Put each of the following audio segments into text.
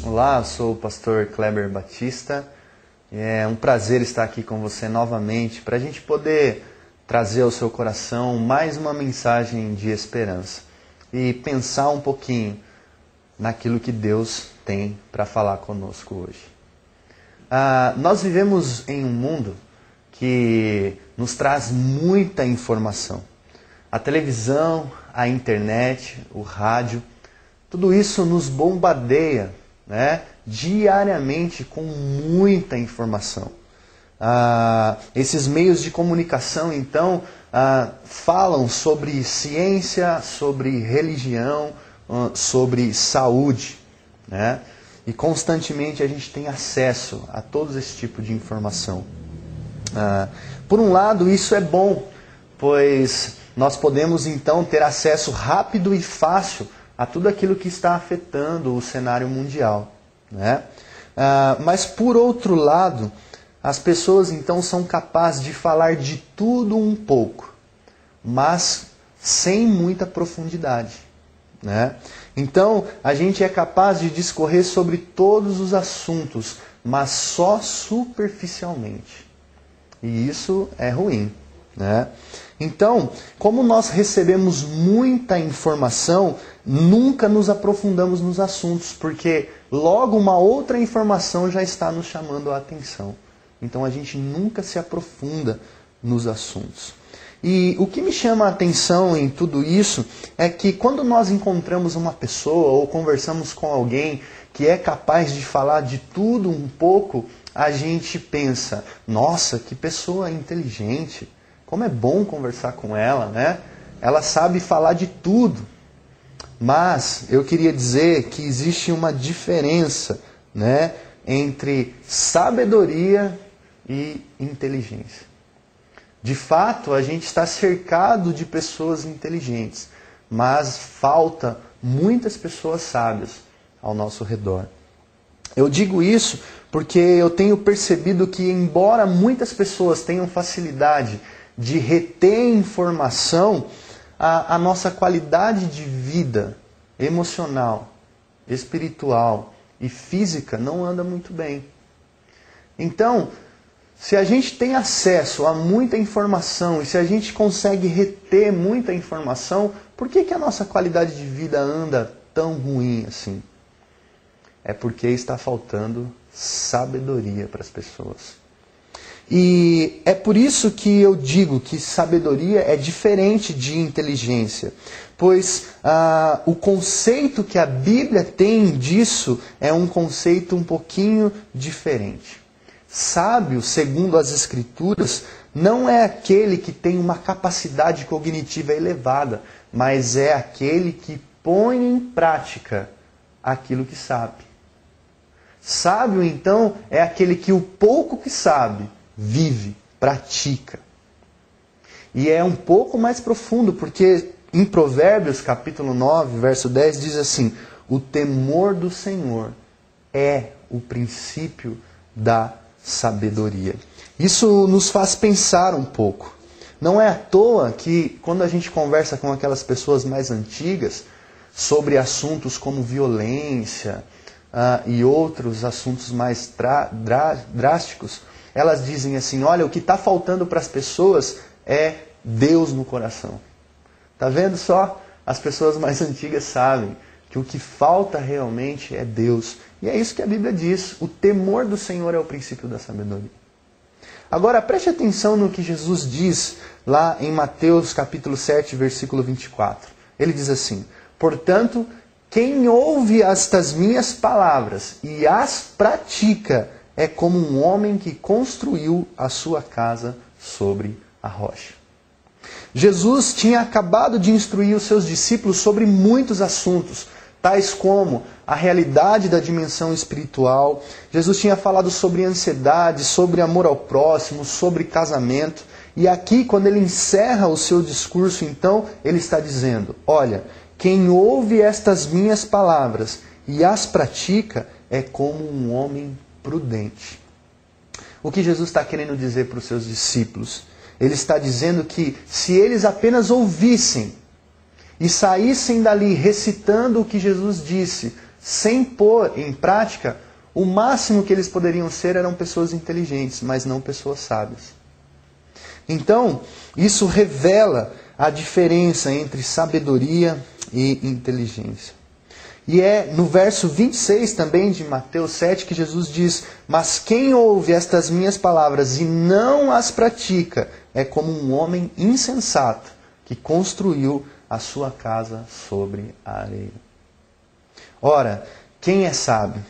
Olá, eu sou o pastor Kleber Batista. É um prazer estar aqui com você novamente para a gente poder trazer ao seu coração mais uma mensagem de esperança e pensar um pouquinho naquilo que Deus tem para falar conosco hoje. Nós vivemos em um mundo que nos traz muita informação. A televisão, a internet, o rádio, tudo isso nos bombardeia, né, diariamente com muita informação. Esses meios de comunicação, então, falam sobre ciência, sobre religião, sobre saúde, né? E constantemente a gente tem acesso a todo esse tipo de informação. Por um lado, isso é bom, pois nós podemos então ter acesso rápido e fácil a tudo aquilo que está afetando o cenário mundial, né? Mas por outro lado, as pessoas então são capazes de falar de tudo um pouco, mas sem muita profundidade, né? Então a gente é capaz de discorrer sobre todos os assuntos, mas só superficialmente. E isso é ruim, né? Então, como nós recebemos muita informação, nunca nos aprofundamos nos assuntos, porque logo uma outra informação já está nos chamando a atenção. Então a gente nunca se aprofunda nos assuntos. E o que me chama a atenção em tudo isso é que quando nós encontramos uma pessoa ou conversamos com alguém que é capaz de falar de tudo um pouco, a gente pensa, nossa, que pessoa inteligente. Como é bom conversar com ela, né? Ela sabe falar de tudo. Mas eu queria dizer que existe uma diferença, né, entre sabedoria e inteligência. De fato, a gente está cercado de pessoas inteligentes, mas falta muitas pessoas sábias ao nosso redor. Eu digo isso porque eu tenho percebido que, embora muitas pessoas tenham facilidade de reter informação, a nossa qualidade de vida emocional, espiritual e física não anda muito bem. Então, se a gente tem acesso a muita informação e se a gente consegue reter muita informação, por que a nossa qualidade de vida anda tão ruim assim? É porque está faltando sabedoria para as pessoas. E é por isso que eu digo que sabedoria é diferente de inteligência, pois o conceito que a Bíblia tem disso é um conceito um pouquinho diferente. Sábio, segundo as Escrituras, não é aquele que tem uma capacidade cognitiva elevada, mas é aquele que põe em prática aquilo que sabe. Sábio, então, é aquele que o pouco que sabe vive, pratica. E é um pouco mais profundo, porque em Provérbios, capítulo 9, verso 10, diz assim: o temor do Senhor é o princípio da sabedoria. Isso nos faz pensar um pouco. Não é à toa que, quando a gente conversa com aquelas pessoas mais antigas sobre assuntos como violência e outros assuntos mais drásticos, elas dizem assim: olha, o que está faltando para as pessoas é Deus no coração. Está vendo só? As pessoas mais antigas sabem que o que falta realmente é Deus. E é isso que a Bíblia diz. O temor do Senhor é o princípio da sabedoria. Agora, preste atenção no que Jesus diz lá em Mateus capítulo 7, versículo 24. Ele diz assim: portanto, quem ouve estas minhas palavras e as pratica é como um homem que construiu a sua casa sobre a rocha. Jesus tinha acabado de instruir os seus discípulos sobre muitos assuntos, tais como a realidade da dimensão espiritual. Jesus tinha falado sobre ansiedade, sobre amor ao próximo, sobre casamento. E aqui, quando ele encerra o seu discurso, então, ele está dizendo: olha, quem ouve estas minhas palavras e as pratica é como um homem prudente. O que Jesus está querendo dizer para os seus discípulos? Ele está dizendo que se eles apenas ouvissem e saíssem dali recitando o que Jesus disse, sem pôr em prática, o máximo que eles poderiam ser eram pessoas inteligentes, mas não pessoas sábias. Então, isso revela a diferença entre sabedoria e inteligência. E é no verso 26 também de Mateus 7 que Jesus diz: mas quem ouve estas minhas palavras e não as pratica é como um homem insensato que construiu a sua casa sobre a areia. Ora, quem é sábio?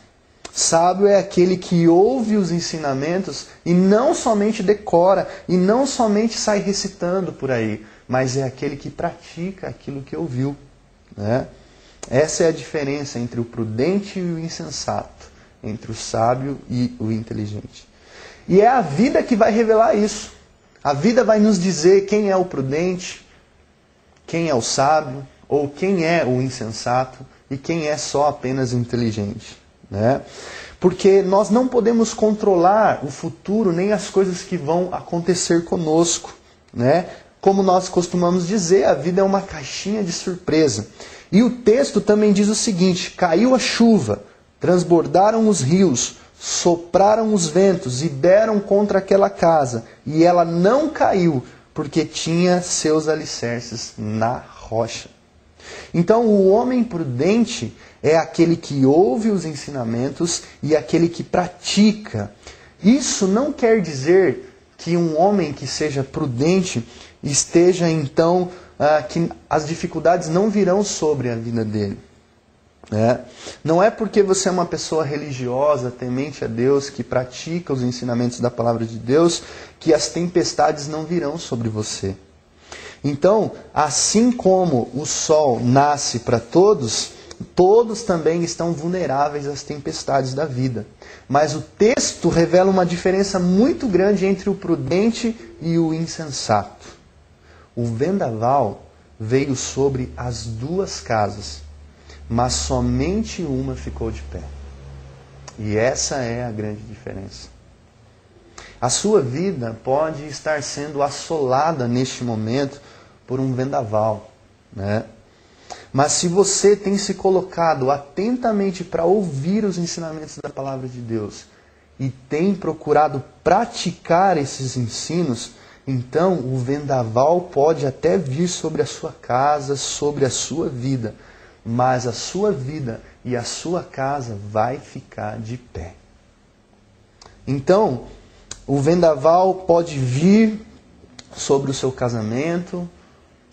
Sábio é aquele que ouve os ensinamentos e não somente decora, e não somente sai recitando por aí, mas é aquele que pratica aquilo que ouviu, né? Essa é a diferença entre o prudente e o insensato, entre o sábio e o inteligente. E é a vida que vai revelar isso. A vida vai nos dizer quem é o prudente, quem é o sábio, ou quem é o insensato e quem é só apenas inteligente, né? Porque nós não podemos controlar o futuro nem as coisas que vão acontecer conosco, né? Como nós costumamos dizer, a vida é uma caixinha de surpresa. E o texto também diz o seguinte: caiu a chuva, transbordaram os rios, sopraram os ventos e deram contra aquela casa, e ela não caiu, porque tinha seus alicerces na rocha. Então, o homem prudente é aquele que ouve os ensinamentos e aquele que pratica. Isso não quer dizer que um homem que seja prudente esteja, então, que as dificuldades não virão sobre a vida dele. Não é porque você é uma pessoa religiosa, temente a Deus, que pratica os ensinamentos da palavra de Deus, que as tempestades não virão sobre você. Então, assim como o sol nasce para todos, todos também estão vulneráveis às tempestades da vida. Mas o texto revela uma diferença muito grande entre o prudente e o insensato. O vendaval veio sobre as duas casas, mas somente uma ficou de pé. E essa é a grande diferença. A sua vida pode estar sendo assolada neste momento por um vendaval, né? Mas se você tem se colocado atentamente para ouvir os ensinamentos da palavra de Deus e tem procurado praticar esses ensinos, então o vendaval pode até vir sobre a sua casa, sobre a sua vida, mas a sua vida e a sua casa vai ficar de pé. Então, o vendaval pode vir sobre o seu casamento,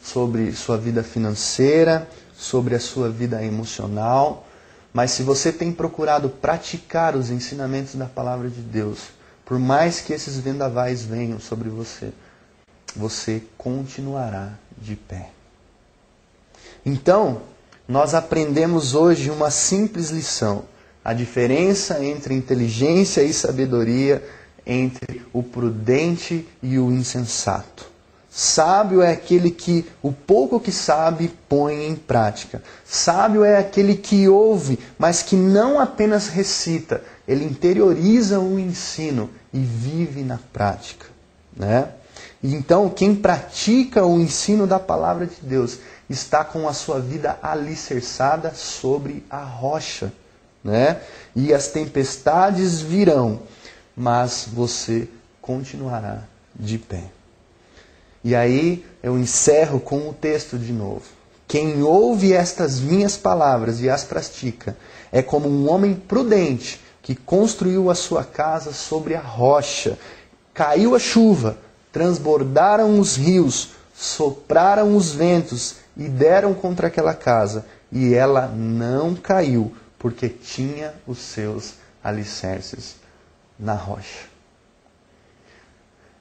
sobre sua vida financeira, sobre a sua vida emocional, mas se você tem procurado praticar os ensinamentos da palavra de Deus, por mais que esses vendavais venham sobre você, você continuará de pé. Então, nós aprendemos hoje uma simples lição: a diferença entre inteligência e sabedoria, entre o prudente e o insensato. Sábio é aquele que o pouco que sabe põe em prática. Sábio é aquele que ouve, mas que não apenas recita, ele interioriza o ensino e vive na prática, né? Então, quem pratica o ensino da palavra de Deus está com a sua vida alicerçada sobre a rocha, né? E as tempestades virão, mas você continuará de pé. E aí eu encerro com o texto de novo. Quem ouve estas minhas palavras e as pratica é como um homem prudente que construiu a sua casa sobre a rocha. Caiu a chuva, transbordaram os rios, sopraram os ventos e deram contra aquela casa, e ela não caiu, porque tinha os seus alicerces na rocha.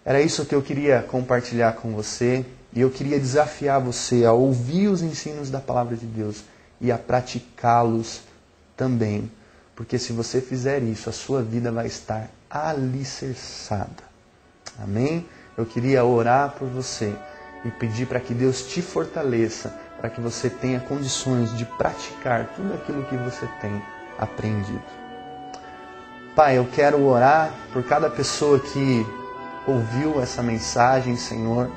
Era isso que eu queria compartilhar com você, e eu queria desafiar você a ouvir os ensinos da palavra de Deus e a praticá-los também, porque se você fizer isso, a sua vida vai estar alicerçada. Amém? Eu queria orar por você e pedir para que Deus te fortaleça, para que você tenha condições de praticar tudo aquilo que você tem aprendido. Pai, eu quero orar por cada pessoa que ouviu essa mensagem, Senhor,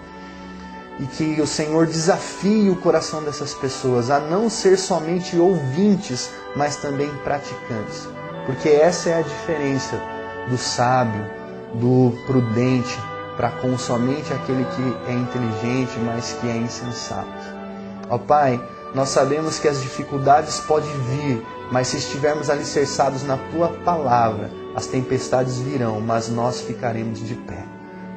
e que o Senhor desafie o coração dessas pessoas a não ser somente ouvintes, mas também praticantes. Porque essa é a diferença do sábio, do prudente, para com somente aquele que é inteligente, mas que é insensato. Ó Pai, nós sabemos que as dificuldades podem vir, mas se estivermos alicerçados na Tua palavra, as tempestades virão, mas nós ficaremos de pé.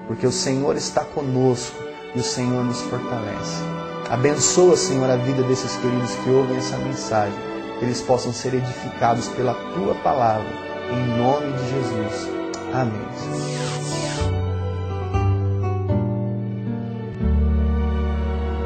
Porque o Senhor está conosco e o Senhor nos fortalece. Abençoa, Senhor, a vida desses queridos que ouvem essa mensagem, que eles possam ser edificados pela Tua palavra, em nome de Jesus. Amém.